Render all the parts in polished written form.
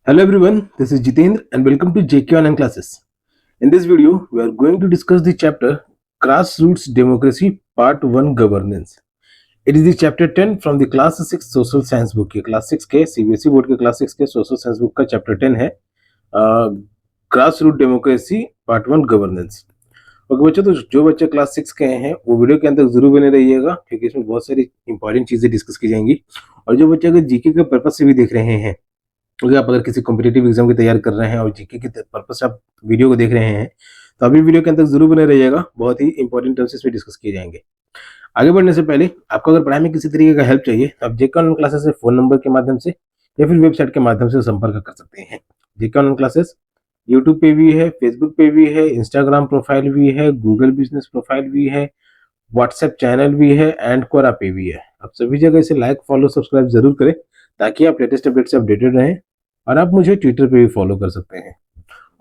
Hello everyone, this is Jitendra and welcome to JK Online Classes. In this video, we are going to discuss the chapter Grassroots Democracy Part 1 Governance. It is the chapter 10 from the class 6 social science book. ये class 6 के CBSE board के class 6 के social science book का chapter 10 है Grassroots Democracy Part 1 Governance. Okay बच्चों, तो जो बच्चे क्लास 6 के हैं वो वीडियो के अंदर जरूर बने रहिएगा क्योंकि इसमें बहुत सारी इंपॉर्टेंट चीजें डिस्कस की जाएंगी। और जो बच्चे अगर जीके के पर्पज से भी देख रहे हैं, क्योंकि आप अगर किसी कॉम्पिटिटिव एग्जाम की तैयारी कर रहे हैं और जीके के पर्पज से आप वीडियो को देख रहे हैं, तो अभी वीडियो के अंदर जरूर बने रहिएगा। बहुत ही इंपॉर्टेंट टर्म्स इसमें डिस्कस किए जाएंगे। आगे बढ़ने से पहले आपको अगर पढ़ाई में किसी तरीके का हेल्प चाहिए तो आप जेके ऑनलाइन क्लासेस से फोन नंबर के माध्यम से या फिर वेबसाइट के माध्यम से संपर्क कर सकते हैं। जेके ऑनलाइन क्लासेस यूट्यूब पे भी है, फेसबुक पे भी है, इंस्टाग्राम प्रोफाइल भी है, गूगल बिजनेस प्रोफाइल भी है, व्हाट्सएप चैनल भी है एंड क्वोरा पे भी है। आप सभी जगह इसे लाइक फॉलो सब्सक्राइब जरूर करें ताकि आप लेटेस्ट अपडेट से अपडेटेड रहें। और आप मुझे ट्विटर पे भी फॉलो कर सकते हैं।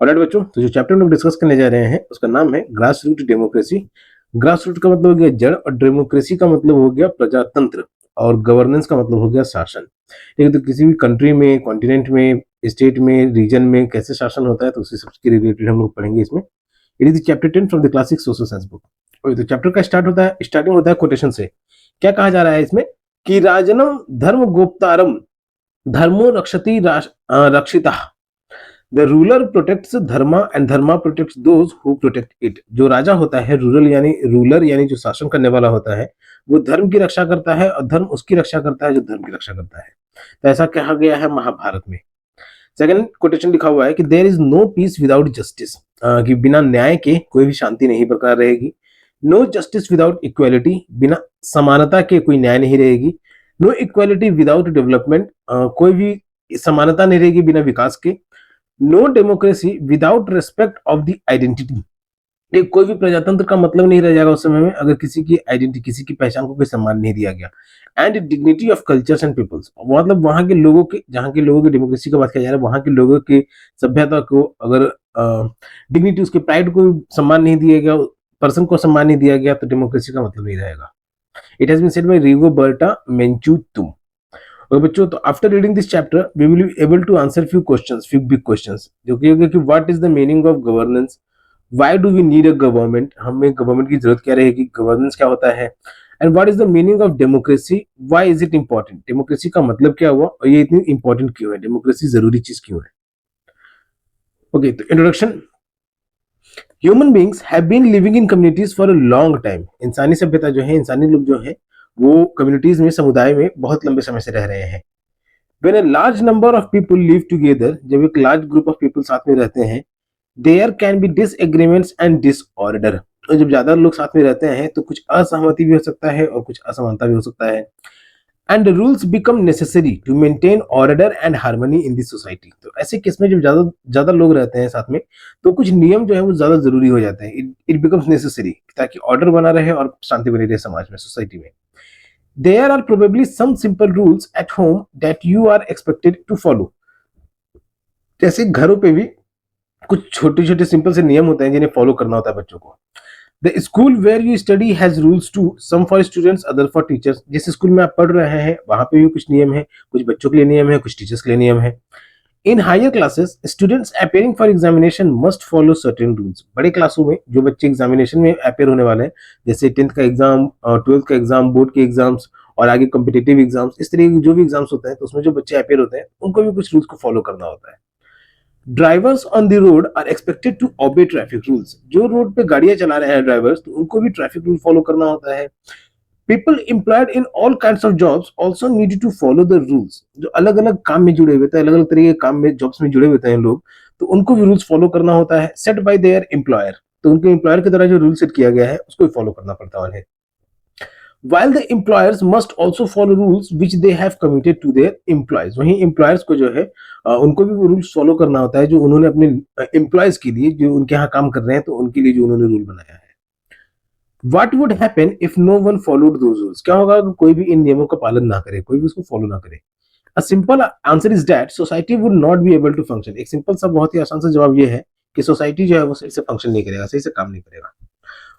ऑलराइट बच्चों, तो जो चैप्टर हम लोग डिस्कस करने जा रहे हैं उसका नाम है grass root democracy. Grass root का मतलब हो गया जड़ और डेमोक्रेसी का मतलब हो गया प्रजातंत्र और गवर्नेंस का मतलब हो गया शासन। ठीक है, तो किसी भी कंट्री में, कॉन्टिनेंट में, स्टेट में, रीजन में कैसे शासन होता है तो उसी सबके रिलेटेड हम लोग पढ़ेंगे इसमें। It is chapter 10 from the classic social science book. तो चैप्टर का स्टार्टिंग होता है कोटेशन से। क्या कहा जा रहा है इसमें कि राजनम धर्म गोप्तारम धर्मो रक्षति रक्षिता। The ruler protects Dharma and Dharma protects those who protect it. जो राजा होता है, रूलर यानी जो शासन करने वाला होता है, वो धर्म की रक्षा करता है और धर्म उसकी रक्षा करता है जो धर्म की रक्षा करता है। तो ऐसा कहा गया है महाभारत में। सेकंड कोटेशन लिखा हुआ है कि there is no peace without justice, कि बिना न्याय के कोई भी शांति नहीं बरकरार रहेगी। नो जस्टिस विदाउट इक्वालिटी, बिना समानता के कोई न्याय नहीं रहेगी। नो इक्वालिटी विदाउट डेवलपमेंट, कोई भी समानता नहीं रहेगी बिना विकास के। No democracy without respect of the identity, एक कोई भी प्रजातंत्र का मतलब नहीं रह जाएगा उस समय में अगर किसी की आइडेंटिटी, किसी की पहचान को कोई सम्मान नहीं दिया गया। And dignity of cultures and peoples, मतलब वहां के लोगों के, जहां के लोगों की डेमोक्रेसी की बात किया जा रहा है, वहां के लोगों की सभ्यता को अगर डिग्निटी, उसके प्राइड को सम्मान नहीं दिया गया, पर्सन को सम्मान नहीं दिया गया, तो डेमोक्रेसी का मतलब नहीं रहेगा। It has been said by Rigoberta Menchu Tum. और बच्चों, तो after reading this chapter we will be able to answer few big questions, जो कि होगा कि what is the meaning of governance, why do we need a government, हमें government की जरूरत क्या रहेगी, गवर्नेंस क्या होता है, and what is the meaning of democracy, why is it important, democracy का मतलब क्या हुआ और ये इतनी इंपॉर्टेंट क्यों है, डेमोक्रेसी जरूरी चीज क्यों है। ओके, तो introduction. Human beings have been living in communities for a long time. इंसानी सभ्यता जो है, इंसानी लोग जो है वो कम्युनिटीज में, समुदाय में बहुत लंबे समय से रह रहे हैं। When a large number of people live together, जब एक large group of people साथ में रहते हैं, there can be disagreements and disorder। और जब ज्यादा लोग साथ में रहते हैं तो कुछ असहमति भी हो सकता है और कुछ असमानता भी हो सकता है। And the rules become necessary to maintain order and harmony in the society। तो ऐसे केस में जब ज्यादा ज्यादा लोग रहते हैं साथ में तो कुछ नियम जो है वो ज्यादा जरूरी हो जाते हैं। इट बिकम्स नेसेसरी, ताकि ऑर्डर बना रहे और शांति बनी रहे समाज में, सोसाइटी में। There are probably some simple rules at home that you are expected to follow। जैसे घरों पे भी कुछ छोटे छोटे सिंपल से नियम होते हैं जिन्हें फॉलो करना होता है बच्चों को। The school where you study has rules too, some for students, other for teachers। जिस स्कूल में आप पढ़ रहे हैं वहां पे भी कुछ नियम है, कुछ बच्चों के लिए नियम है, कुछ टीचर्स के लिए नियम है। In higher classes students appearing for examination must follow certain rules. बड़े क्लासों में जो बच्चे एग्जामिनेशन में अपेयर होने वाले हैं, जैसे 10th का एग्जाम, 12th का एग्जाम, बोर्ड के एग्जाम्स और आगे कॉम्पिटिटिव एग्जाम्स, इस तरह के जो भी एग्जाम्स होते हैं तो उसमें जो बच्चे अपेयर होते हैं उनको भी कुछ रूल्स को फॉलो करना होता है। Drivers on the road are expected to obey traffic rules. जो रोड पे गाड़ियां चला रहे हैं ड्राइवर्स, तो उनको भी ट्रैफिक रूल फॉलो करना होता है। People employed in all kinds of jobs also need to follow the rules. जो अलग अलग काम में जुड़े हुए थे, अलग अलग तरीके के काम में, जॉब्स में जुड़े हुए हैं लोग, तो उनको भी रूल्स फॉलो करना होता है। सेट बाय देयर एम्प्लॉयर, तो उनके एम्प्लॉयर की तरह जो रूल सेट किया गया है उसको भी फॉलो करना पड़ता है उन्हें। While the employers must also follow rules which they have committed to their employees। वहीं एम्प्लॉयर्स को जो है उनको भी वो रूल्स फॉलो करना होता है जो उन्होंने अपने एम्प्लॉयज के लिए, जो उनके यहाँ काम कर रहे हैं, तो उनके लिए जो उन्होंने रूल बनाया है। What would happen if no one followed those rules? क्या होगा अगर कोई भी इन नियमों का पालन ना करे, कोई भी उसको फॉलो ना करे। A simple answer is that society would not be able to function। एक सिंपल सा बहुत ही आसान सा जवाब ये है कि सोसाइटी जो है वो सही से फंक्शन नहीं करेगा, सही से काम नहीं करेगा।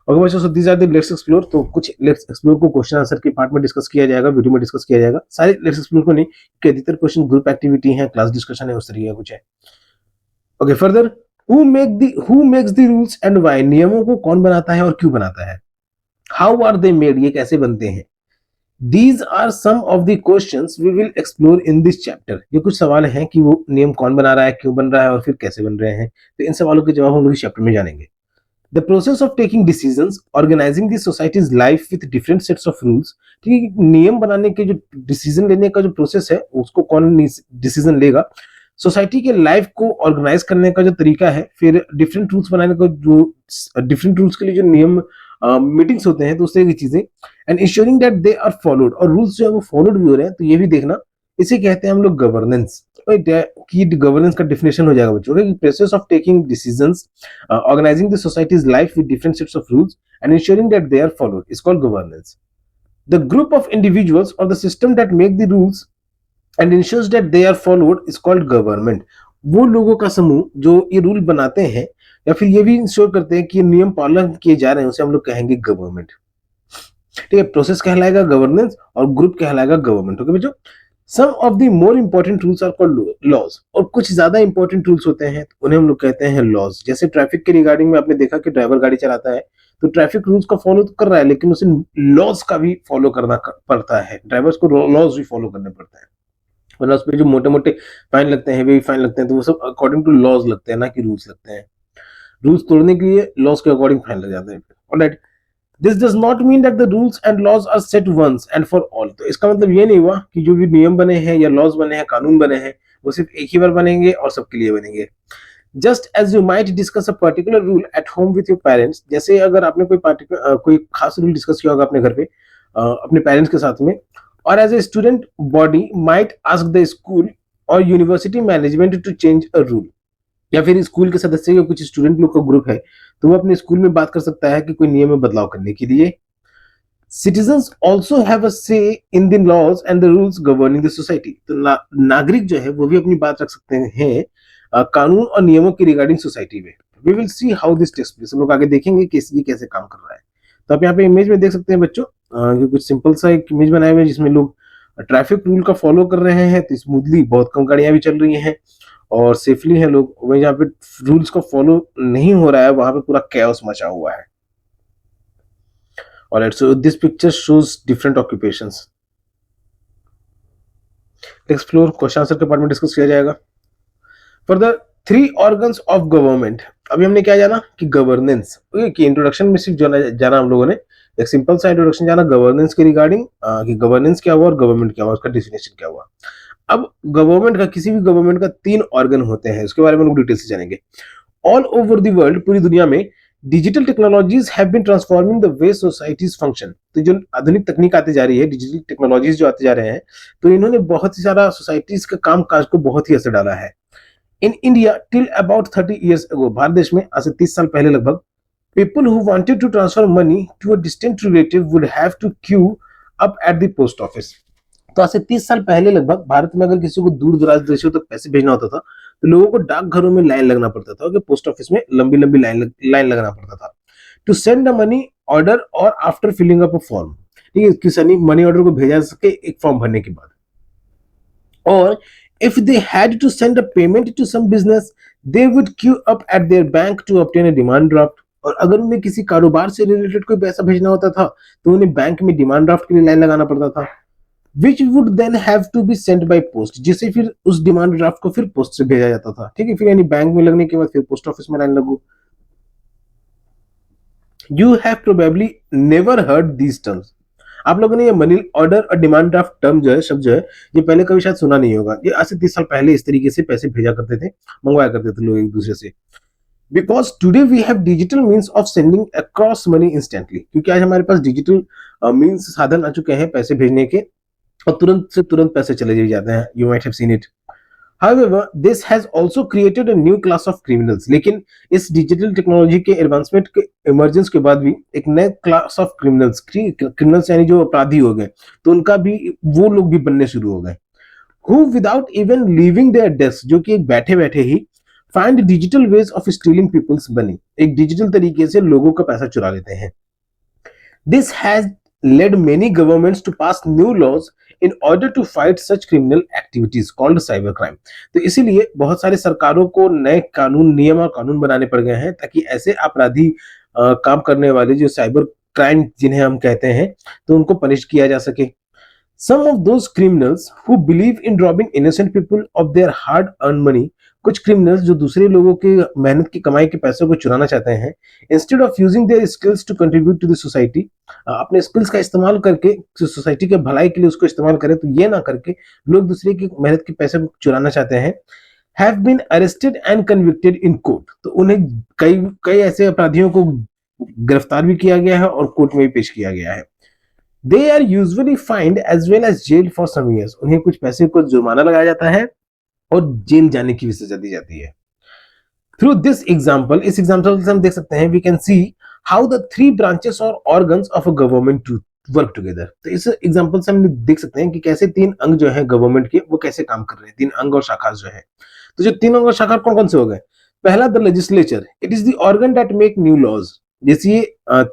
ओके बच्चों, so these are the let's explore. तो कुछ लेट्स एक्सप्लोर को क्वेश्चन आंसर के पार्ट में डिस्कस किया जाएगा, वीडियो में डिस्कस किया जाएगा। सारे लेट्स एक्सप्लोर को नहीं, क्योंकि अधिकतर क्वेश्चन ग्रुप एक्टिविटी है, क्लास डिस्कशन है, उस तरीके का कुछ है। Okay further, who makes the rules and why, नियमों को कौन बनाता है और क्यों बनाता है। हाउ आर दे मेड, ये कैसे बनते हैं। These are some of the questions we will explore in this chapter। ये कुछ सवाल हैं कि वो नियम कौन बना रहा है, क्यों बन रहा है और फिर कैसे बन रहे हैं। तो इन सवालों के जवाब हम लोग इस चैप्टर में जानेंगे। The process of taking decisions, organizing the society's life with different sets of rules। ठीक है, नियम बनाने के जो डिसीजन लेने का जो प्रोसेस है, उसको कौन डिसीजन लेगा। सोसाइटी के लाइफ को ऑर्गेनाइज करने का जो तरीका है, फिर डिफरेंट रूल्स बनाने का जो डिफरेंट रूल्स के लिए जो नियम मीटिंग्स होते हैं, तो उस तरह की चीजें, and ensuring that they are followed, और रूल्स जो है वो फॉलोड भी हो रहे हैं, तो ये भी देखना। इसे कहते हैं हम लोग गवर्नेंस। की गवर्नेंस का डिफिनेशन हो जाएगा बच्चों कि process of taking decisions, organising the society's life with different sets of rules and ensuring that they are followed is called governance. The group of individuals और the system that make the rules and ensures that they are followed is called government. वो लोगों का समूह जो ये rule बनाते हैं या फिर ये भी इंश्योर करते हैं कि नियम पालन किए जा रहे हैं, उसे हम लोग कहेंगे गवर्नमेंट। ठीक है, प्रोसेस कहलाएगा गवर्नेंस और ग्रुप कहलाएगा गवर्नमेंट। ओके बच्चों, some of the more important rules are called laws, और कुछ ज्यादा इंपॉर्टेंट रूल्स होते हैं तो उन्हें हम लोग कहते हैं लॉज। जैसे ट्रैफिक के रिगार्डिंग में आपने देखा कि ड्राइवर गाड़ी चलाता है तो ट्रैफिक रूल्स का फॉलो तो कर रहा है, लेकिन उसे लॉज का भी फॉलो करना पड़ता है। ड्राइवर्स को लॉज भी फॉलो करने पड़ते हैं, वरना उसमें जो मोटे मोटे फाइन लगते हैं, हेवी फाइन लगते हैं, तो वो सब अकॉर्डिंग टू लॉज लगते हैं, ना कि रूल्स लगते हैं। रूल्स तोड़ने के लिए लॉज के अकॉर्डिंग फाइन लग जाते हैं। Alright, this does not mean that the rules and laws are set once and for all. तो इसका मतलब ये नहीं हुआ कि जो भी नियम बने हैं या लॉज बने हैं, कानून बने हैं, वो सिर्फ एक ही बार बनेंगे और सबके लिए बनेंगे। Just as you might discuss a particular rule at home with your parents, जैसे अगर आपने कोई खास रूल डिस्कस किया होगा अपने घर पे अपने पेरेंट्स के साथ में, और as a student body might ask the school और university management to change a rule, या फिर स्कूल के सदस्य या कुछ स्टूडेंट लोग का ग्रुप है तो वो अपने स्कूल में बात कर सकता है कि कोई नियम में बदलाव करने के लिए। Citizens also have a say in the laws and the rules governing the society. तो नागरिक जो है वो भी अपनी बात रख सकते हैं कानून और नियमों की रिगार्डिंग सोसाइटी में। We will see how this takes place, हम लोग आगे देखेंगे कि ये कैसे काम कर रहा है। तो आप यहाँ पे इमेज में देख सकते हैं बच्चों, कुछ सिंपल सा एक इमेज बनाया हुआ है जिसमें लोग ट्रैफिक रूल का फॉलो कर रहे हैं, तो स्मूथली बहुत कम गाड़ियां भी चल रही हैं और सेफली है लोग। वहीं जहाँ पे रूल्स को फॉलो नहीं हो रहा है वहां पे पूरा कैओस मचा हुआ है। Alright, so this picture shows different occupations. Explore, question answer के पार्ट में डिस्कस किया जाएगा। For the 3 organs of government, अभी हमने क्या जाना कि गवर्नेंस की इंट्रोडक्शन में सिर्फ जाना हम लोगों ने, एक सिंपल सा इंट्रोडक्शन जाना गवर्नेंस के रिगार्डिंग कि गवर्नेंस क्या हुआ और गवर्नमेंट क्या हुआ, उसका डेफिनेशन क्या हुआ। अब गवर्नमेंट का, किसी भी गवर्नमेंट का 3 ऑर्गन होते हैं, उसके बारे में लोग डिटेल से जानेंगे। ऑल ओवर द वर्ल्ड, पूरी दुनिया में digital technologies have been transforming the way societies function. तो जो आधुनिक तकनीक आती जा रही है, डिजिटल टेक्नोलॉजीज जो आते जा रहे हैं, तो इन्होंने बहुत ही सारा सोसाइटीज का काम काज को बहुत ही असर डाला है। In India till about 30 years ago, Bharat देश में आज से 30 साल पहले लगभग, people who wanted to transfer money to a distant relative would have to queue up at the post office। तो आज से 30 साल पहले लगभग भारत में अगर किसी को दूर दराज देशों तक पैसे भेजना होता था तो लोगों को डाकघरों में लाइन लगना पड़ता था, कि पोस्ट ऑफिस में लंबी लंबी लाइन लगना पड़ता था। To send a money order और after filling up a form, ठीक है, किसी मनी ऑर्डर को भेजा सके एक फॉर्म भरने के बाद। और if they had to send a payment to some business, they would queue up at their bank to obtain a demand draft। और अगर उन्हें किसी कारोबार से रिलेटेड कोई पैसा भेजना होता था तो उन्हें बैंक में डिमांड ड्राफ्ट के लिए लाइन लगाना पड़ता था, which would then have to be sent by post, जिसे फिर उस डिमांड ड्राफ्ट को फिर पोस्ट से भेजा जाता था। ठीक है, फिर यानी बैंक में लगने के बाद फिर पोस्ट ऑफिस में लाइन लगो। You have probably never heard these terms। आप लोगों ने ये मनी ऑर्डर और डिमांड ड्राफ्ट टर्म जो है, शब्द जो है, ये पहले कभी शायद सुना नहीं होगा। ये आज से 30 साल पहले इस तरीके से पैसे भेजा करते थे, मंगवाया करते थे लोग एक दूसरे से। Because today we have digital means of sending across money instantly, क्योंकि आज हमारे पास डिजिटल मीन्स साधन आ चुके हैं पैसे भेजने के, और तुरंत से तुरंत पैसे चले जाते हैं। You might have seen it. However, this has also created a new class of criminals। लेकिन इस डिजिटल टेक्नोलॉजी के एडवांसमेंट के इमर्जेंस के बाद भी एक नए क्लास ऑफ क्रिमिनल्स यानी जो अपराधी हो गए, तो उनका भी वो लोग भी बनने शुरू हो गए। Who without even leaving their desk, जो कि बैठे बैठे ही find digital ways of stealing people's money, एक डिजिटल तरीके से लोगों का पैसा चुरा लेते हैं. This has led many governments to pass new laws in order to fight such criminal activities called cybercrime. तो इसीलिए बहुत सारी सरकारों को नए कानून, नियम और कानून बनाने पड़ गए हैं ताकि ऐसे अपराधी काम करने वाले जो साइबर क्राइम जिन्हें हम कहते हैं, तो उनको पनिश किया जा सके. Some of those criminals who believe in robbing innocent people of their hard earned money, कुछ क्रिमिनल्स जो दूसरे लोगों के मेहनत की कमाई के पैसों को चुराना चाहते हैं, instead of using their skills to contribute to the society, अपने स्किल्स का इस्तेमाल करके सोसाइटी के भलाई के लिए उसको इस्तेमाल करें, तो ये ना करके लोग दूसरे की मेहनत के पैसे को चुराना चाहते हैं, have been arrested and convicted in court, तो उन्हें कई कई ऐसे अपराधियों को गिरफ्तार भी किया गया है और कोर्ट में भी पेश किया गया है. They are usually fined as well as jailed for some years. उन्हें कुछ पैसे को जुर्माना लगाया जाता है और जेल जाने की भी सजा दी जाती है. Through this example, इस एग्जाम्पल से हम देख सकते हैं, we can see how the three branches or organs of a government to work together. तो इस एग्जाम्पल से हम देख सकते हैं कि कैसे तीन अंग जो है गवर्नमेंट के वो कैसे काम कर रहे हैं, तीन अंग और शाखा जो है. तो जो तीन अंग और शाखा कौन कौन से हो गए? पहला the legislature, it is the organ that make new laws. जैसे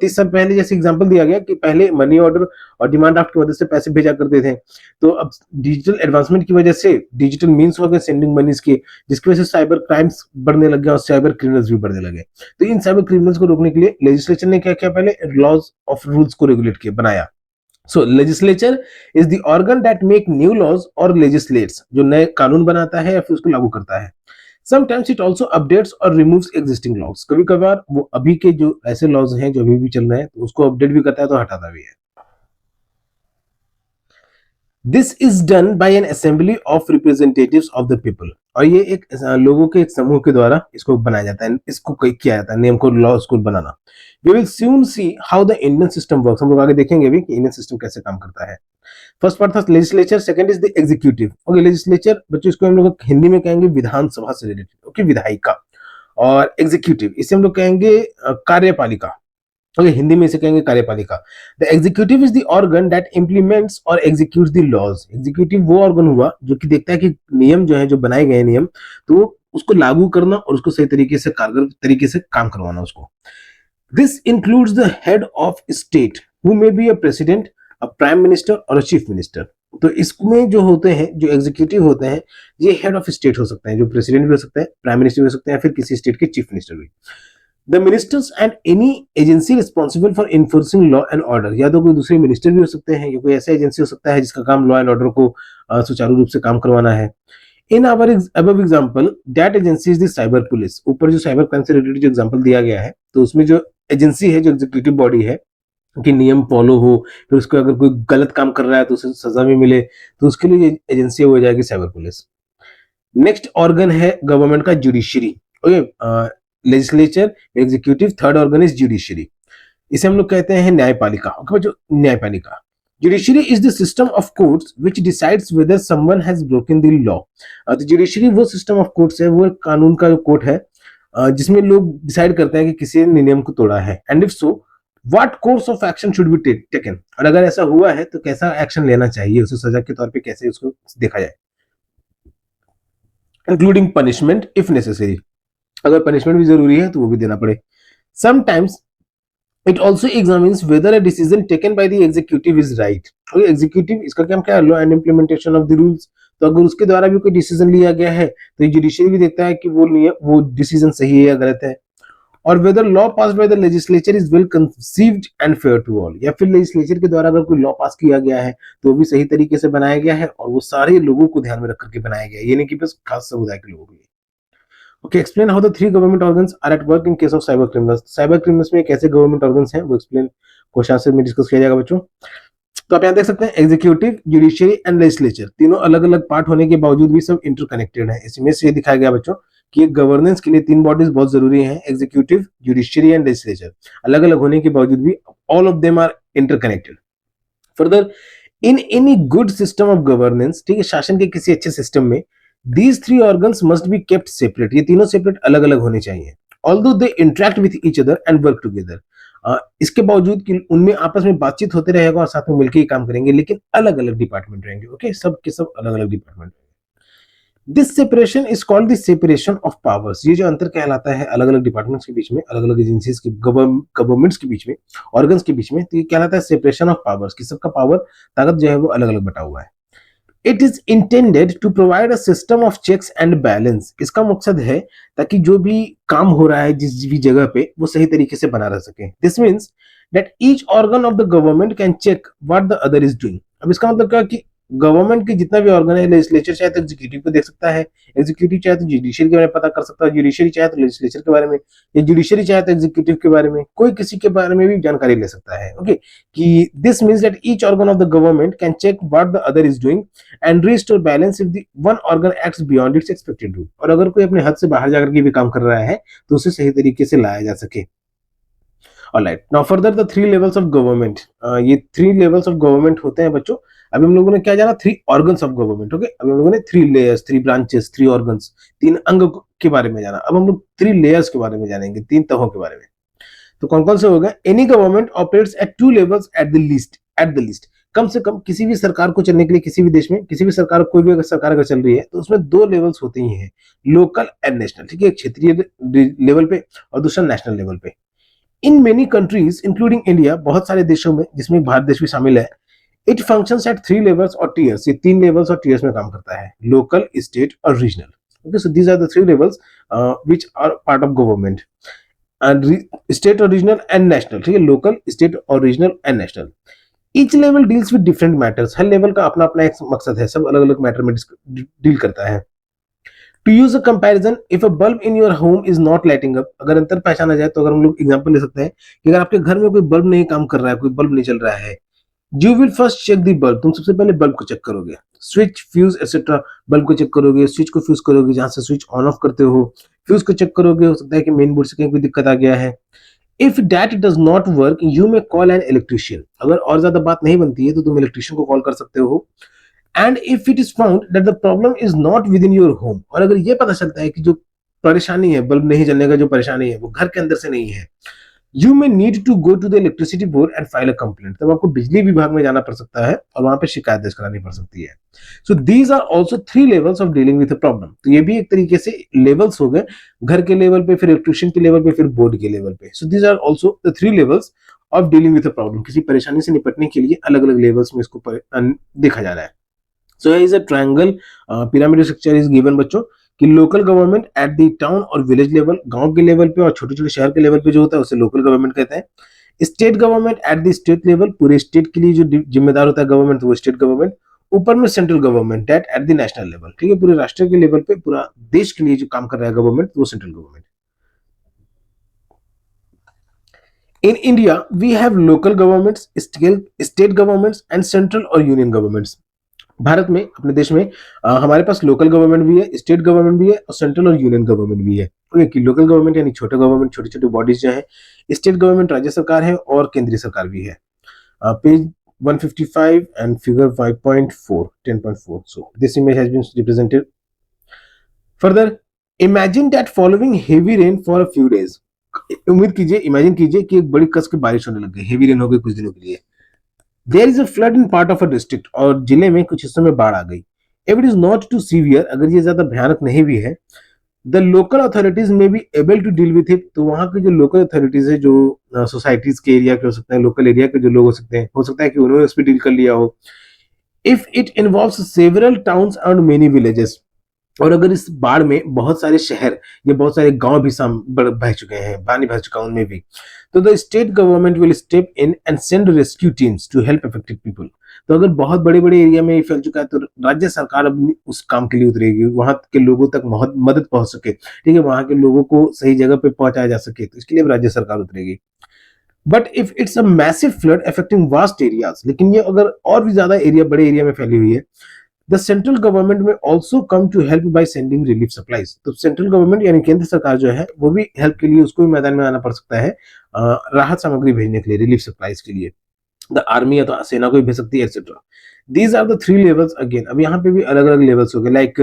30 साल पहले जैसे एग्जांपल दिया गया कि पहले मनी ऑर्डर और डिमांड ड्राफ्ट की मदद से पैसे भेजा करते थे, तो अब डिजिटल एडवांसमेंट की वजह से डिजिटल मीन्स हो गए सेंडिंग मनीज के, जिसकी वजह से साइबर क्राइम्स बढ़ने लग गए और साइबर क्रिमिनल्स भी बढ़ने लगे. तो इन साइबर क्रिमिनल्स को रोकने के लिए लेजिस्लेचर ने क्या किया? पहले लॉज ऑफ रूल्स को रेगुलेट किया, बनाया. So legislature is the organ that make new laws और लेजिस्लेट्स, जो नए कानून बनाता है या फिर उसको लागू करता है. Sometimes it also updates और removes existing laws. कभी कभार वो अभी के जो ऐसे लॉज हैं जो अभी भी चल रहे हैं, तो उसको अपडेट भी करता है तो हटाता भी है. This is done by an assembly of representatives of the people. और ये एक लोगों के एक समूह के द्वारा इसको बनाया जाता है, इसको किया जाता है, नियम को, लॉज को बनाना. We will soon see how the Indian system works. हम लोग आगे देखेंगे भी कि इंडियन सिस्टम कैसे काम करता है. फर्स्ट पार्ट था legislature, second is the executive. Okay, legislature बच्चों इसको हम लोग हिंदी में कहेंगे विधानसभा से रिलेटेड, ओके, विधायिका. और एग्जीक्यूटिव इसे हम लोग कहेंगे कार्यपालिका. ओके, हिंदी में इसे कहेंगे कार्यपालिका. The executive is the organ that implements और एग्जीक्यूट्स द लॉज. एग्जीक्यूटिव वो ऑर्गन हुआ जो कि देखता है कि नियम जो है, जो बनाए गए नियम, तो उसको लागू करना और उसको सही तरीके से, कारगर तरीके से काम करवाना उसको. This includes the head of state who may be a president, a prime minister और अ चीफ मिनिस्टर. तो इसमें जो होते हैं, जो एग्जीक्यूटिव होते हैं, ये हेड ऑफ स्टेट हो सकते हैं, जो प्रेसिडेंट भी हो सकते हैं, प्राइम मिनिस्टर भी हो सकते हैं, फिर किसी स्टेट के चीफ मिनिस्टर भी. The ministers and any agency responsible for enforcing law and order, या तो कोई दूसरे मिनिस्टर भी हो सकते हैं, या कोई ऐसा एजेंसी हो सकता है जिसका काम लॉ एंड ऑर्डर को सुचारू रूप से काम करवाना है. In our above example that agency is the cyber police. ऊपर जो साइबर क्राइम से रिलेटेड जो एग्जांपल दिया गया है, तो उसमें जो एजेंसी है, जो एग्जीक्यूटिव बॉडी है, कि नियम फॉलो हो, फिर उसको अगर कोई गलत काम कर रहा है तो उसे सजा भी मिले, तो उसके लिए एजेंसी हो जाएगी साइबर पुलिस. नेक्स्ट ऑर्गन है गवर्नमेंट का judiciary. Okay, legislature, executive, third organ is judiciary. इसे हम लोग कहते हैं न्यायपालिका. ओके बच्चों, न्यायपालिका. Judiciary is the system of courts which decides whether someone has broken the law. तो जुडिशरी वो सिस्टम ऑफ कोर्ट्स है, वो कानून का कोर्ट है जिसमें लोग डिसाइड करते हैं कि किसी ने नियम को तोड़ा है. And if so what course of action should be taken, और अगर ऐसा हुआ है तो कैसा एक्शन लेना चाहिए, उसे सजा के तौर पे कैसे उसको देखा जाए. इंक्लूडिंग पनिशमेंट इफ नेसेसरी, अगर पनिशमेंट भी जरूरी है तो वो भी देना पड़े. Sometimes it also examines weather a decision taken by the executive is right. Executive, इसका काम क्या है? Law and implementation of the rules. तो अगर उसके द्वारा भी कोई डिसीजन लिया गया है तो जुडिशरी भी देखता है कि वो डिसीजन सही है या गलत है. और whether law pass by the legislature is well conceived and fair to all, या फिर लेजिस्लेचर के द्वारा अगर कोई लॉ पास किया गया है तो वो भी सही तरीके से बनाया गया है और वो सारे लोगों को ध्यान में रख करके बनाया गया है, ये नहीं कि बस खास समुदाय के लोगों के लिए. Okay, explain how the three government organs are at work in case of cyber criminals. Cyber criminals में कैसे गवर्नमेंट ऑर्गन्स हैं वो एक्सप्लेन क्वेश्चन आंसर में डिस्कस किया जाएगा बच्चों. तो आप यहाँ देख सकते हैं एग्जीक्यूटिव, जुडिशरी एंड लेजिस्लेचर, तीनों अलग अलग पार्ट होने के बावजूद भी सब इंटरकनेक्टेड है. इसमें से ये दिखाया गया बच्चों कि गवर्नेंस के लिए तीन बॉडीज बहुत जरूरी हैं, एग्जीक्यूटिव, जुडिशरी एंड लेजिस्लेचर. अलग अलग होने के बावजूद भी all of them are interconnected. Further, in any good system of governance, ठीक है, शासन के किसी अच्छे सिस्टम में, these three organs must be kept separate, ये तीनों सेपरेट अलग अलग होने चाहिए. Although they interact with each other and work together, इसके बावजूद कि उनमें आपस में बातचीत होते रहेगा और साथ में मिलकर ही काम करेंगे, लेकिन अलग अलग डिपार्टमेंट रहेंगे. ओके, सब के सब अलग अलग department. This separation is called the separation of powers. ये जो अंतर कहलाता है अलग अलग डिपार्टमेंट्स के बीच में, अलग अलग एजेंसीज के, गवर्नमेंट्स के बीच में, ऑर्गन्स के बीच में, तो ये कहलाता है सेपरेशन ऑफ पावर्स कि सबका पावर, ताकत जो है वो अलग अलग बटा हुआ है। It is intended to provide a system of checks and balance. इसका मकसद है ताकि जो भी काम हो रहा है जिस भी जगह पे वो सही तरीके से बना रह सके। This means that each organ of the government can check what the other is doing. अब इसका मतलब क्या कि गवर्नमेंट की जितना भी ऑर्गन है, लेजिस्लेचर चाहे तो एग्जीक्यूटिव को देख सकता है, एग्जीक्यूटिव चाहे तो जुडिशियरी के बारे में पता कर सकता है, जुडिशियरी चाहे तो लेजिस्लेचर के बारे में, या जुडिशियरी चाहे तो एग्जीक्यूटिव के बारे में, कोई किसी के बारे में भी जानकारी ले सकता है। ओके, कि this means that each organ of the government can check what the other is doing and restore balance if the one organ acts beyond its expected rule. और अगर कोई अपने हद से बाहर जाकर के भी काम कर रहा है तो उसे सही तरीके से लाया जा सके। Alright, now further the three levels of government. ये थ्री लेवल्स ऑफ गवर्नमेंट होते हैं बच्चों। अभी हम लोगों ने क्या जाना, three organs of government. Okay, अभी हम लोगों ने three layers, three branches, three organs, तीन अंग के बारे में जाना। अब हम लोग थ्री लेयर्स के बारे में जानेंगे, तीन तहों के बारे में। तो कौन कौन से हो गए? Any government operates at two levels at the least. कम से कम किसी भी सरकार को चलने के लिए, किसी भी देश में किसी भी सरकार, कोई भी अगर सरकार अगर चल रही है तो उसमें दो लेवल्स होते ही हैं, लोकल एंड नेशनल। ठीक है, क्षेत्रीय लेवल पे और दूसरा नेशनल लेवल पे। In many countries including India, बहुत सारे देशों में जिसमें भारत देश भी शामिल है, it functions at three levels और टीयर्स। ये तीन लेवल्स और टीयर्स में काम करता है, लोकल, स्टेट और regional. Okay, so these are the three levels which are part of government, state और रीजनल एंड नेशनल। ठीक है, लोकल, स्टेट और regional and national. Each level deals with different matters. हर लेवल का अपना अपना एक मकसद है, सब अलग अलग मैटर में डील करता है। To use a comparison, if a bulb in your home is not lighting up, अगर अंतर पहचाना जाए तो अगर हम लोग एग्जांपल ले सकते हैं कि अगर आपके घर में कोई बल्ब नहीं काम कर रहा है, कोई बल्ब नहीं चल रहा है, you will first check the bulb. तुम सबसे पहले बल्ब को चेक करोगे, स्विच, फ्यूज एक्सेट्रा, बल्ब को चेक करोगे, स्विच को फ्यूज करोगे, जहां से स्विच ऑन ऑफ करते हो, फ्यूज को चेक करोगे, हो सकता है कि मेन बोर्ड से कहीं कोई दिक्कत आ गया है। If that does not work you may call an electrician. अगर और ज्यादा बात नहीं बनती है तो तुम इलेक्ट्रिशियन को कॉल कर सकते हो। And if it is found that the problem is not with in your home, और अगर ये पता चलता है कि जो परेशानी है, बल्ब नहीं जलने का जो परेशानी है वो घर के अंदर से नहीं है, you may need to go to the electricity board and file a complaint. तब आपको बिजली विभाग में जाना पड़ सकता है और वहां पे शिकायत दर्ज करानी पड़ सकती है। So these are also three levels of dealing with a problem. तो ये भी एक तरीके से लेवल्स हो गए, घर के लेवल पे, फिर इलेक्ट्रिशियन के लेवल पे, फिर बोर्ड के लेवल पे। So these are also the three levels of dealing with a problem. किसी परेशानी से निपटने के लिए अलग अलग लेवल्स में इसको देखा जा रहा है। So here is a triangle pyramid structure is given बच्चों, कि local government at the town और विलेज लेवल, गांव के लेवल पे और छोटे छोटे शहर के लेवल पे जो होता है उसे लोकल गवर्नमेंट कहते हैं। State government at the state level, पूरे स्टेट के लिए जो जिम्मेदार होता है गवर्नमेंट, वो स्टेट गवर्नमेंट। ऊपर में central government at the national level. ठीक है, पूरे राष्ट्र के लेवल पे, पूरा देश के लिए जो काम कर रहा है गवर्नमेंट, वो central government. In India we have local governments, state governments and central और यूनियन गवर्नमेंट्स। भारत में, अपने देश में हमारे पास लोकल गवर्नमेंट भी है, स्टेट गवर्नमेंट भी है और सेंट्रल और यूनियन गवर्नमेंट भी है। ओके, कि लोकल गवर्नमेंट यानी छोटे गवर्नमेंट, छोटे छोटे बॉडीज जो है, स्टेट गवर्नमेंट राज्य सरकार है और केंद्रीय सरकार भी है। Page 155 and figure 5.4 10.4। So this image has been represented. Further, imagine that following heavy rain for a few days. उम्मीद कीजिए, इमेजिन कीजिए कि एक बड़ी कस के बारिश होने लग गई, हेवी रेन हो गई कुछ दिनों के लिए। There is a flood in part of a district, और जिले में कुछ हिस्सों में बाढ़ आ गई। If it is not too severe, अगर ये ज्यादा भयानक नहीं भी है, the local authorities may be able to deal with it. तो वहां के जो लोकल अथॉरिटीज है, जो सोसाइटीज के एरिया के हो सकते हैं, लोकल एरिया के जो लोग हो सकते हैं, हो सकता है कि उन्होंने उस पर डील कर लिया हो। If it involves several towns and many villages, और अगर इस बाढ़ में बहुत सारे शहर या बहुत सारे गांव भी बह चुके हैं, पानी बह चुका उनमें भी, तो the state government will step in and send rescue teams to help affected people. तो अगर बहुत बड़े बड़े एरिया में ये फैल चुका है तो राज्य सरकार अब उस काम के लिए उतरेगी, वहां के लोगों तक मदद पहुंच सके। ठीक है, वहां के लोगों को सही जगह पे पहुंचाया जा सके, तो इसके लिए राज्य सरकार उतरेगी। But if it's a massive flood affecting vast areas, लेकिन ये अगर और भी ज्यादा एरिया, बड़े एरिया में फैली हुई है, the central government may also come to help by sending relief supplies. तो सेंट्रल गवर्नमेंट यानी केंद्र सरकार जो है वो भी हेल्प के लिए, उसको भी मैदान में आना पड़ सकता है राहत सामग्री भेजने के लिए, रिलीफ सप्लाईज के लिए। द आर्मी या तो सेना को भी भेज सकती है, etcetera. These are the three levels again. अब यहाँ पे भी अलग अलग लेवल्स हो गए, लाइक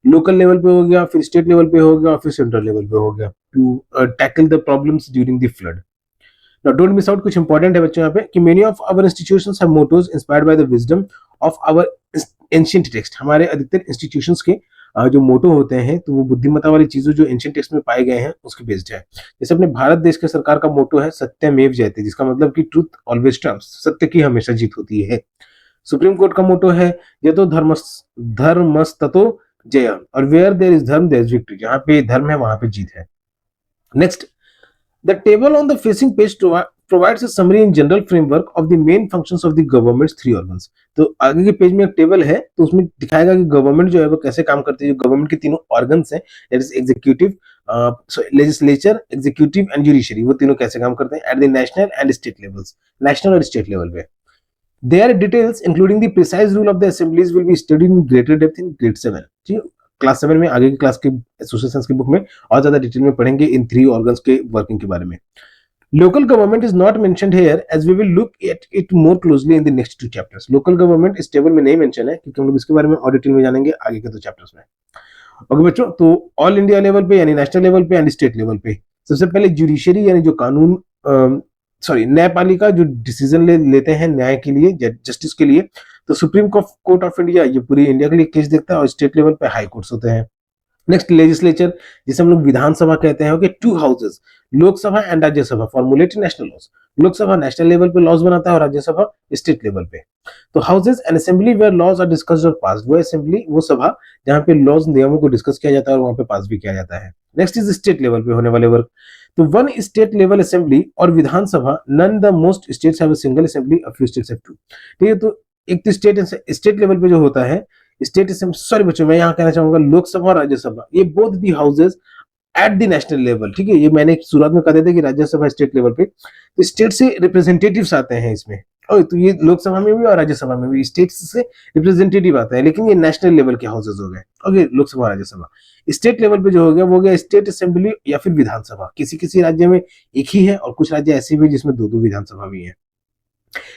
लोकल लेवल पे हो गया, फिर स्टेट लेवल पे हो गया और फिर सेंट्रल लेवल पे हो गया, to tackle the problems during the flood. Now, don't miss out, कुछ इंपॉर्टेंट है बच्चों यहाँ पे, कि many of our institutions have mottos inspired by the wisdom of our ancient text. हमारे अधिकतर इंस्टीट्यूशंस के जो मोटो होते हैं तो वो बुद्धिमत्ता वाली चीजों जो एंशिएंट टेक्स्ट में पाए गए हैं उसके बेस्ड है। जैसे अपने भारत देश के सरकार का मोटो है सत्यमेव जयते, जिसका मतलब कि ट्रुथ ऑलवेज ट्रम्प्स, सत्य की हमेशा जीत होती है। सुप्रीम कोर्ट का मोटो है यतो धर्मस्ततो जय, और वेयर देयर इज धर्म देयर इज विक्ट्री, जहां पे धर्म है वहां पे जीत है। Next, the table on the facing page provides a summary in general framework of the main functions of the government's three organs। तो आगे के पेज में एक टेबल है तो उसमें दिखाएगा कि गवर्नमेंट जो है वो कैसे काम करती है। जो गवर्नमेंट के तीनों ऑर्गन्स हैं, that is executive, legislature, executive and judiciary, वो तीनों कैसे काम करते हैं eight the national and state levels, national और स्टेट लेवल पे। Their details, including the precise rule of the assemblies, will be studied in greater depth in grade 7। ठीक है, क्लास 7 में आगे की क्लास के एसोसिएशंस की बुक में और ज्यादा डिटेल में पढ़ेंगे इन थ्री ऑर्गन्स के वर्किंग के बारे में। Local government is not mentioned here as we will look at it more closely in the next two chapters। Local government इस टेबल में नहीं मेंशन है क्योंकि हम लोग इसके बारे में और डिटेल में जानेंगे आगे के दो चैप्टर्स में। ओके बच्चों, तो ऑल इंडिया लेवल पे यानी नेशनल लेवल पे एंड स्टेट लेवल पे सबसे पहले जुडिशरी यानी जो कानून न्यायपालिका जो डिसीजन लेते हैं न्याय के लिए, जस्टिस के लिए, तो सुप्रीम कोर्ट ऑफ इंडिया ये पूरी इंडिया के लिए केस देखता है और स्टेट लेवल पे हाई कोर्ट्स होते हैं। नेक्स्ट, लेजिस्लेचर जिसे हम लोग विधानसभा कहते हैं। Okay, two houses, Lok Sabha and Rajya Sabha, formulate national laws. Lok Sabha national level पे लॉज बनाता है और राज्यसभा स्टेट लेवल पे। तो houses and assembly where laws are discussed और पास्ड, वो असेंबली वो सभा जहां पे लॉज नियमों को डिस्कस किया जाता है और वहां पे पास भी किया जाता है। नेक्स्ट इज स्टेट लेवल पे होने वाले वर्क। तो वन स्टेट लेवल असेंबली और विधानसभा, none the most states have a single assembly, a few states have two. ठीक है, तो एक तो स्टेट लेवल पे जो होता है स्टेट असेंबली, सॉरी बच्चों मैं यहाँ कहना चाहूंगा लोकसभा और राज्यसभा, ये both the houses eight the national level. ठीक है, ये मैंने शुरुआत में कहा था कि राज्यसभा स्टेट लेवल पे, तो स्टेट से रिप्रेजेंटेटिव्स आते हैं इसमें। और तो ये लोकसभा में भी और राज्यसभा में भी स्टेट से रिप्रेजेंटेटिव आते हैं, लेकिन ये नेशनल लेवल के हाउसेज हो गए। Okay, Lok Sabha Rajya Sabha. State level पे जो हो गया वो हो गया स्टेट असेंबली या फिर विधानसभा। किसी किसी राज्य में एक ही है और कुछ राज्य ऐसे भी जिसमें दो दो विधानसभा भी है।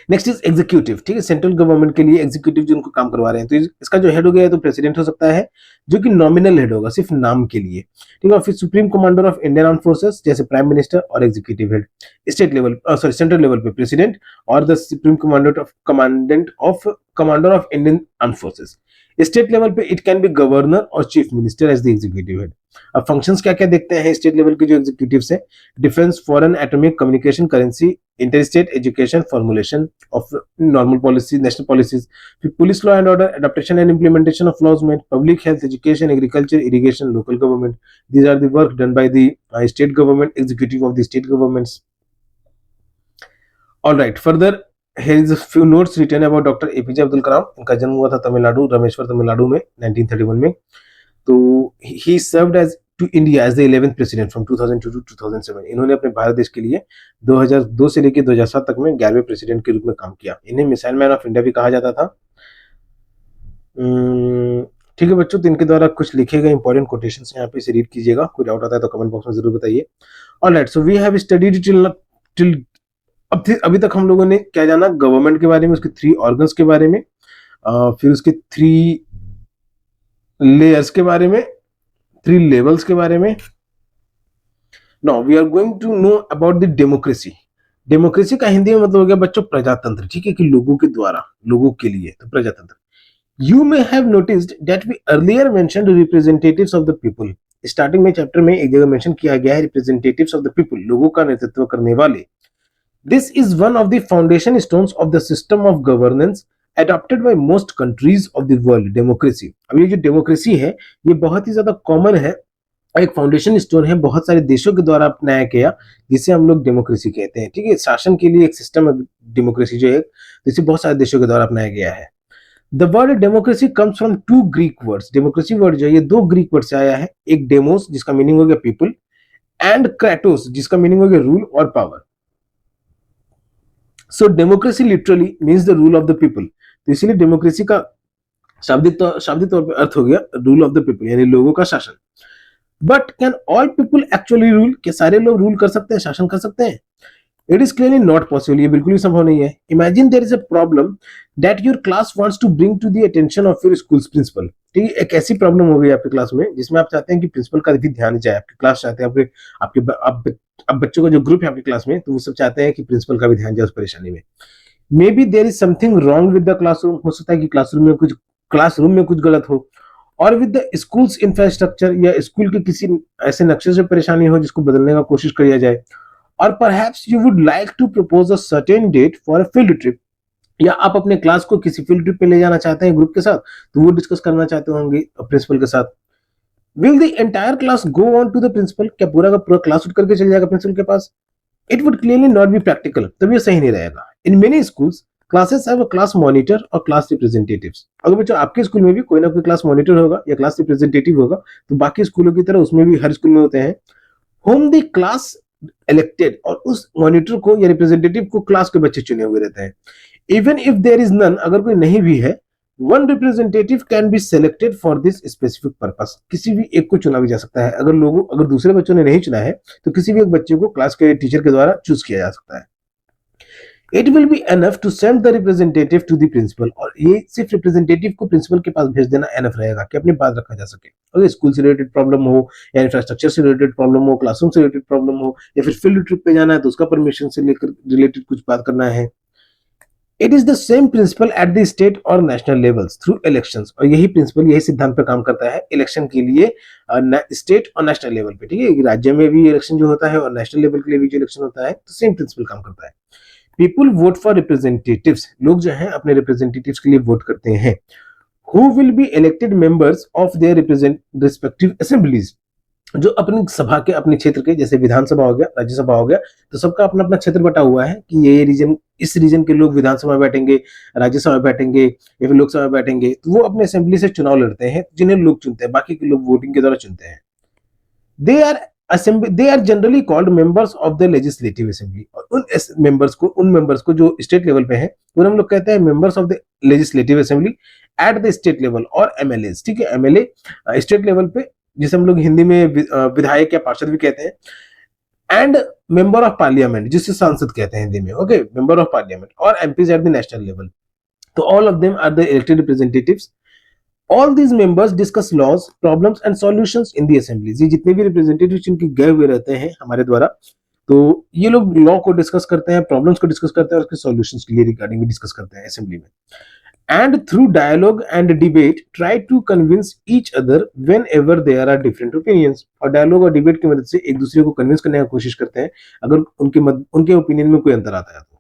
Next is executive. ठीक है, सेंट्रल गवर्नमेंट के लिए एग्जीक्यूटिव जिनको काम करवा रहे हैं, तो इसका जो हेड हो गया है तो प्रेसिडेंट हो सकता है, जो कि नॉमिनल हेड होगा सिर्फ नाम के लिए। ठीक है, और फिर supreme commander of Indian arm forces जैसे प्राइम मिनिस्टर और executive head. State level central level पे प्रेसिडेंट और the supreme commander of Indian arm forces. State level पे इट कैन बी गवर्नर और chief minister as the executive head. अब functions क्या क्या देखते हैं स्टेट लेवल के जो एग्जीक्यूटिव्स है। Defence, foreign, atomic, communication, currency, interstate, education, formulation of normal policy, national policies, फिर police, law and order, adaptation and implementation of laws made, public health, education, agriculture, irrigation, local government. These are the work done by the state government, executive of the state governments. All right, further here is a few notes written about doctor APJ Abdul Kalam. इनका जन्म हुआ था तमिलनाडु, रामेश्वर तमिलनाडु में 1931 में। तो he served as to India as the 11th president from 2002 to 2007। इन्होंने अपने भारत देश के लिए 2002 से लेकर 2007 तक में 11वें प्रेसिडेंट के रूप में काम किया। इन्हें मिसाइल मैन ऑफ इंडिया भी कहा जाता था। ठीक है बच्चों, तो इनके द्वारा कुछ लिखे गए इंपॉर्टेंट कोटेशंस यहाँ पे इसे रीड कीजिएगा। कोई डाउट आता है तो कमेंट बॉक्स में जरूर बताइए। Alright, so we have studied till अभी तक हम लोगों ने क्या जाना, गवर्नमेंट के बारे में, उसके थ्री ऑर्गन्स के बारे में, फिर उसके थ्री लेयर्स के बारे में, थ्री लेवल्स के बारे में। Now we are going to know about the democracy. Democracy का हिंदी में मतलब हो गया बच्चों प्रजातंत्र। ठीक है, कि लोगों के द्वारा, लोगों के लिए, तो प्रजातंत्र। You may have noticed that we earlier mentioned representatives of the people। Starting में चैप्टर में एक जगह मेंशन किया गया है representatives of the people, लोगों का नेतृत्व करने वाले। This is one of the foundation stones of the system of governance adopted by most countries of the world, democracy। अब ये जो डेमोक्रेसी है ये बहुत ही ज्यादा कॉमन है, एक फाउंडेशन स्टोन है, बहुत सारे देशों के द्वारा अपनाया गया, जिसे हम लोग डेमोक्रेसी कहते हैं। ठीक है, शासन के लिए एक सिस्टम है डेमोक्रेसी जो है, जिसे बहुत सारे देशों के द्वारा अपनाया गया है। The word democracy comes from two Greek words. Democracy word जो है ये दो ग्रीक वर्ड से आया है, एक डेमोस जिसका मीनिंग हो गया पीपल, एंड क्रेटोस जिसका मीनिंग हो गया रूल और power. So democracy literally means the rule of the people. तो इसीलिए डेमोक्रेसी का शाब्दिक तौर पर अर्थ हो गया रूल ऑफ द पीपल, यानी लोगों का शासन। But can all people actually rule? क्या सारे लोग रूल कर सकते हैं, शासन कर सकते हैं? It is clearly not possible, ये बिल्कुल भी संभव नहीं है। Imagine there is a problem that your class wants to bring to the attention of your school principal. ठीक है, एक ऐसी प्रॉब्लम हो गई आपकी क्लास में जिसमें आप चाहते हैं कि प्रिंसिपल का भी ध्यान जाए, आपकी क्लास चाहते हैं, आप बच्चों का जो ग्रुप है आपकी क्लास में, तो वो सब चाहते हैं कि प्रिंसिपल का भी ध्यान जाए उस परेशानी में। Maybe there is something wrong with the classroom. हो सकता है कि क्लासरूम में कुछ गलत हो, और विद द स्कूल्स इंफ्रास्ट्रक्चर, या स्कूल के किसी ऐसे नक्शे से परेशानी हो जिसको बदलने का कोशिश किया जाए, और perhaps you would like to propose a certain date for a field trip, या आप अपने क्लास को किसी फील्ड ट्रिप पे ले जाना चाहते हैं ग्रुप के साथ, तो वो डिस्कस करना चाहते होंगे प्रिंसिपल के साथ। Will the entire class go on to the principal, क्या पूरा का पूरा क्लास उठ करके चल जाएगा प्रिंसिपल के पास? It would clearly not be practical, तब ये सही नहीं रहेगा। In many schools classes have a class monitor और क्लास रिप्रेजेंटेटिव्स। अगर बच्चों आपके स्कूल में भी कोई ना कोई क्लास मॉनिटर होगा या क्लास रिप्रेजेंटेटिव होगा, तो बाकी स्कूलों की तरह उसमें भी हर स्कूल में होते हैं। होम द क्लास इलेक्टेड, और उस मॉनिटर को या रिप्रेजेंटेटिव को क्लास के बच्चे चुने हुए रहते हैं। Even if there is none, अगर कोई नहीं भी है, one representative can be selected for this specific purpose, किसी भी एक को चुना भी जा सकता है। अगर दूसरे बच्चों ने नहीं चुना है, तो किसी भी एक बच्चे को क्लास के टीचर के द्वारा चूज किया जा सकता है। It will be enough to send the representative to the principal, और ये सिर्फ रिप्रेजेंटेटिव को प्रिंसिपल के पास भेज देना एनफ रहेगा कि अपनी बात रखा जा सके। अगर स्कूल से रिलेटेड प्रॉब्लम हो, या इंफ्रास्ट्रक्चर से रिलेटेड प्रॉब्लम हो, क्लासरूम से रिलेटेड प्रॉब्लम हो, या फिर फील्ड ट्रिप पे जाना है तो उसका परमिशन से लेकर रिलेटेड कुछ बात करना है। It is the same principle at the state और नेशनल लेवल्स थ्रू इलेक्शंस, और यही प्रिंसिपल यही सिद्धांत पर काम करता है इलेक्शन के लिए स्टेट और नेशनल लेवल पे। ठीक है, राज्य में भी इलेक्शन जो होता है और नेशनल लेवल के लिए भी जो इलेक्शन होता है, तो सेम प्रिंसिपल काम करता है। पीपुल वोट फॉर रिप्रेजेंटेटिव्स, लोग जो है अपने रिप्रेजेंटेटिव्स के लिए वोट करते हैं। Who will be elected members of their respective assemblies, जो अपनी सभा के अपने क्षेत्र के, जैसे विधानसभा हो गया, राज्यसभा हो गया, तो सबका अपना अपना क्षेत्र बटा हुआ है कि ये रीजन, इस रीजन के लोग विधानसभा में बैठेंगे, राज्यसभा में बैठेंगे, या फिर लोकसभा में बैठेंगे, तो वो अपने असेंबली से चुनाव लड़ते हैं, जिन्हें लोग चुनते हैं, बाकी के लोग वोटिंग के द्वारा चुनते हैं। They are generally called members of the legislative assembly, और उन मेंबर्स को जो स्टेट लेवल पे हैं, उन्हें हम लोग कहते हैं members of the legislative assembly eight the state level, और एमएलए। ठीक है, एमएलए स्टेट लेवल पे, जिसे हम लोग हिंदी में विधायक या पार्षद भी कहते हैं, एंड मेंबर ऑफ पार्लियामेंट, जिसे सांसद कहते हैं हिंदी में। ओके, मेंबर ऑफ पार्लियामेंट, और MPs at the national level. तो all of them are the elected representatives. All these members discuss laws, problems and solutions in the assemblies. ये जितने भी रिप्रेजेंटेटिव इनके गए हुए रहते हैं हमारे द्वारा, तो ये लोग लॉ को डिस्कस करते हैं, प्रॉब्लम्स को डिस्कस करते हैं, और उसके सॉल्यूशंस के लिए रिगार्डिंग भी डिस्कस करते हैं असेंबली में। And through dialogue and debate try to convince each other whenever there are different opinions, और dialogue और debate की मदद से एक दूसरे को कन्विंस करने की कोशिश करते हैं अगर उनके ओपिनियन में कोई अंतर आता है तो।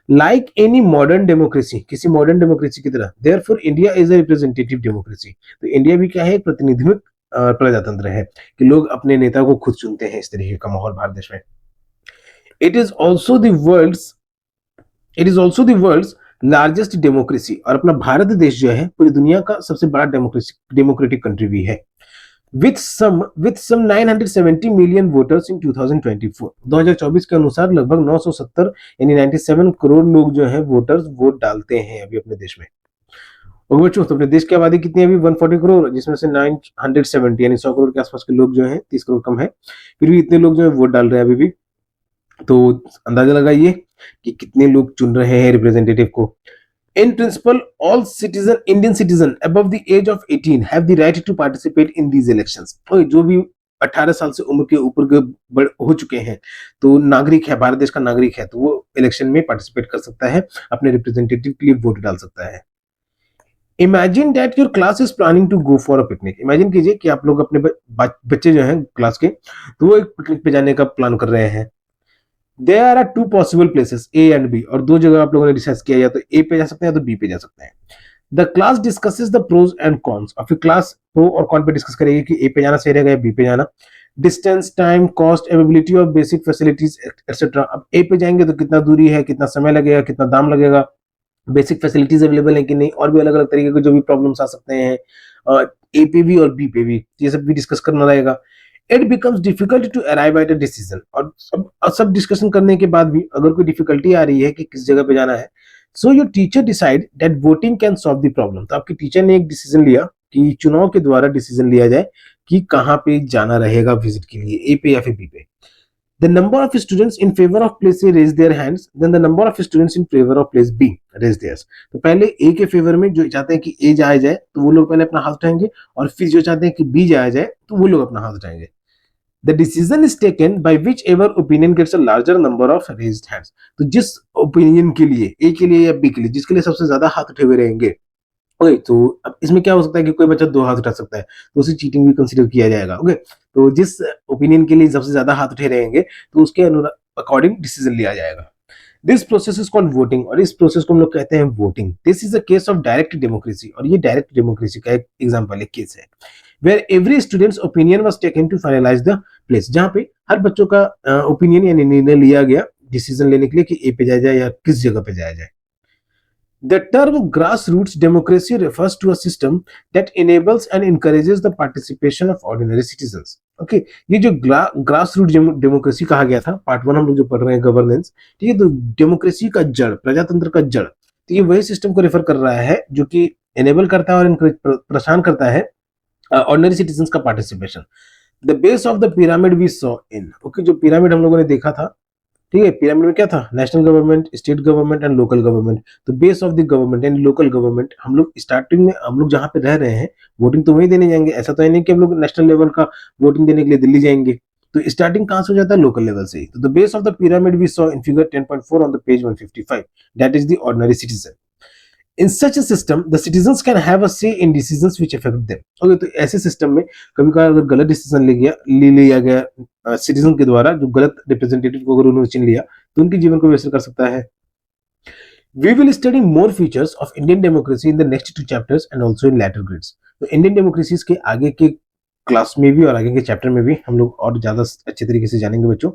लाइक एनी मॉडर्न डेमोक्रेसी, किसी मॉडर्न डेमोक्रेसी की तरह, therefore India is a representative democracy, तो इंडिया भी क्या है, एक प्रतिनिधित्व प्रजातंत्र है कि लोग अपने नेता को खुद चुनते हैं। इस तरीके का माहौल भारत देश में। It is also the world's largest democracy, और अपना भारत देश जो है पूरी दुनिया का सबसे बड़ा डेमोक्रेटिक कंट्री भी है। With some 970 million voters in 2024 के अनुसार लगभग 970 यानी 97 करोड़ लोग जो है वोटर्स वोट डालते हैं अभी अपने देश में। और बच्चों, तो अपने देश की आबादी कितनी है अभी? 140 करोड़, जिसमें से 970 यानी 100 करोड़ के आसपास के लोग जो है, 30 करोड़ कम है, फिर भी इतने लोग जो है वोट डाल रहे हैं अभी भी। तो अंदाजा लगाइए कि कितने लोग चुन रहे हैं रिप्रेजेंटेटिव को। In principle all Indian citizen above the age of 18 have the right to participate in these elections. जो भी 18 साल से उम्र के ऊपर के हो चुके हैं, तो नागरिक है, भारत देश का नागरिक है, तो वो इलेक्शन में पार्टिसिपेट कर सकता है, अपने रिप्रेजेंटेटिव के लिए वोट डाल सकता है। Imagine that your class is planning to go for a picnic. Imagine कीजिए कि आप लोग अपने बच्चे जो हैं क्लास के, तो वो एक पिकनिक पे जाने का प्लान कर रहे हैं। There are two possible places, A and B, और दो जगह आप लोगों ने डिसाइड किया, या तो A पे जा सकते हैं या तो B पे जा सकते हैं। The class discusses the pros and cons, और फिर क्लास प्रो और कॉन पे डिस्कस करेगी कि A पे जाना सही रहेगा या B पे जाना। Distance, time, cost, availability of basic facilities etcetera. अब A पे जाएंगे तो कितना दूरी है, कितना समय लगेगा, कितना दाम लगेगा, बेसिक फैसिलिटीज अवेलेबल है कि नहीं, और भी अलग अलग तरीके के जो भी प्रॉब्लम्स आ सकते हैं A पे भी और B पे भी, ये सब भी डिस्कस करना रहेगा। It becomes difficult to arrive at a decision, और सब डिस्कशन करने के बाद भी अगर कोई डिफिकल्टी आ रही है कि किस जगह पे जाना है, so your teacher decide that voting can solve the problem. तो आपके टीचर ने एक डिसीजन लिया कि चुनाव के द्वारा डिसीजन लिया जाए कि कहाँ पे जाना रहेगा विजिट के लिए, ए पे या फिर बी पे। The number of students in favor of place A raise their hands, then the number of students in favor of place B raise theirs। तो पहले A के फेवर में जो चाहते हैं कि A जाया जाए, तो वो लोग पहले अपना हाथ उठाएंगे, और फिर जो चाहते हैं कि B जाया जाए, तो वो लोग अपना हाथ उठाएंगे। The decision is taken by whichever opinion gets a larger number of raised hands। तो जिस ओपिनियन के लिए, A के लिए या B के लिए, जिसके लिए सबसे ज्यादा हाथ उठे हुए रहेंगे, ओके, तो अब इसमें क्या हो सकता है कि कोई बच्चा 2 हाथ उठा सकता है, तो उसे चीटिंग भी कंसीडर किया जाएगा। ओके, तो जिस ओपिनियन के लिए सबसे ज़्यादा हाथ उठे रहेंगे, तो उसके अकॉर्डिंग डिसीजन लिया जाएगा। This process is called voting, और इस प्रोसेस को हम लोग कहते हैं voting. This is a case of direct democracy, और ये डायरेक्ट डेमोक्रेसी का एक एग्जांपल, एक केस है where every student's opinion was taken to finalise the place, जहां पे हर बच्चों का ओपिनियन यानी निर्णय लिया गया डिसीजन लेने के लिए कि ए पे जाया जाए या किस जगह पे जाया जाए। The term grassroots democracy refers to a system that enables and encourages the participation of ordinary citizens. Okay, ये जो ग्रास रूट डेमोक्रेसी कहा गया था, पार्ट वन हम लोग जो पढ़ रहे हैं गवर्नेंस, ठीक है, तो डेमोक्रेसी का जड़, प्रजातंत्र का जड़, तो ये वही सिस्टम को रेफर कर रहा है जो कि एनेबल करता है और encourage, प्रशान करता है ऑर्डिनरी सिटीजन का participation. The base of the pyramid we saw in, okay, जो पिरामिड हम लोगों ने देखा था, ठीक है, पिरामिड में क्या था, national government, state government and local government. तो base of the government and local government, हम लोग स्टार्टिंग में हम लोग जहाँ पे रह रहे हैं वोटिंग तो वहीं देने जाएंगे, ऐसा तो है नहीं कि हम लोग नेशनल लेवल का वोटिंग देने के लिए दिल्ली जाएंगे। तो स्टार्टिंग कहाँ से हो जाता है, लोकल लेवल से ही। तो the base of the pyramid we saw in figure 10.4 on the page 155, that is the ordinary citizen. In such a system, the citizens can have a say in decisions which affect them. Okay, तो ऐसे system में कभी कभार अगर गलत decision ले लिया गया सिटीजन के द्वारा, जो गलत रिप्रेजेंटेटिव को अगर उन्होंने चुन लिया, तो उनके जीवन को भी असर कर सकता है। We will study more features of Indian democracy in the next two chapters and also in later grades. तो इंडियन डेमोक्रेसीज के आगे के क्लास में भी और आगे के चैप्टर में भी हम लोग और ज्यादा अच्छे तरीके से जानेंगे बच्चों।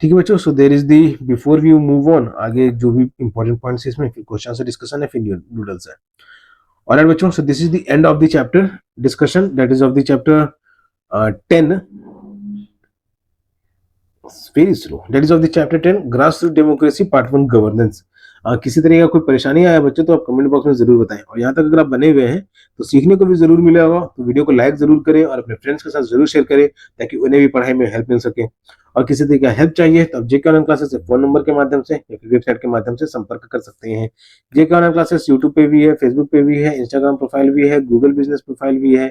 ठीक है बच्चों, so there is the, before we move on, आगे जो भी इंपॉर्टेंट पॉइंट्स है इसमें, फिर क्वेश्चन से डिस्कशन है, फिर नूडल्स है। ऑलराइट बच्चों, so this is the end of the chapter discussion, that is of the chapter 10, very slow, that is of the chapter 10 grass root democracy part 1 governance. किसी तरह का कोई परेशानी आया बच्चों तो आप कमेंट बॉक्स में जरूर बताएं, और यहाँ तक अगर आप बने हुए हैं तो सीखने को भी जरूर मिला होगा, तो वीडियो को लाइक जरूर करें और अपने फ्रेंड्स के साथ जरूर शेयर करें, ताकि उन्हें भी पढ़ाई में हेल्प मिल सके। और किसी तरह का हेल्प चाहिए तो आप जेके ऑनलाइन क्लासेस से फोन नंबर के माध्यम से या फिर वेबसाइट के माध्यम से संपर्क कर सकते हैं। जेके ऑनलाइन क्लासेस यूट्यूब पे भी है, फेसबुक पे भी है, इंस्टाग्राम प्रोफाइल भी है, गूगल बिजनेस प्रोफाइल भी है,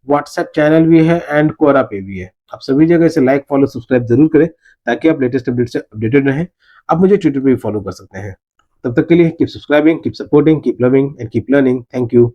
व्हाट्सएप चैनल भी है एंड कोरा पे भी है। आप सभी जगह इसे लाइक, फॉलो, सब्सक्राइब जरूर करें, ताकि आप लेटेस्ट अपडेट से अपडेटेड रहें। आप मुझे ट्विटर पे भी फॉलो कर सकते हैं। तब तक के लिए keep subscribing, keep supporting, keep loving and keep learning. Thank you.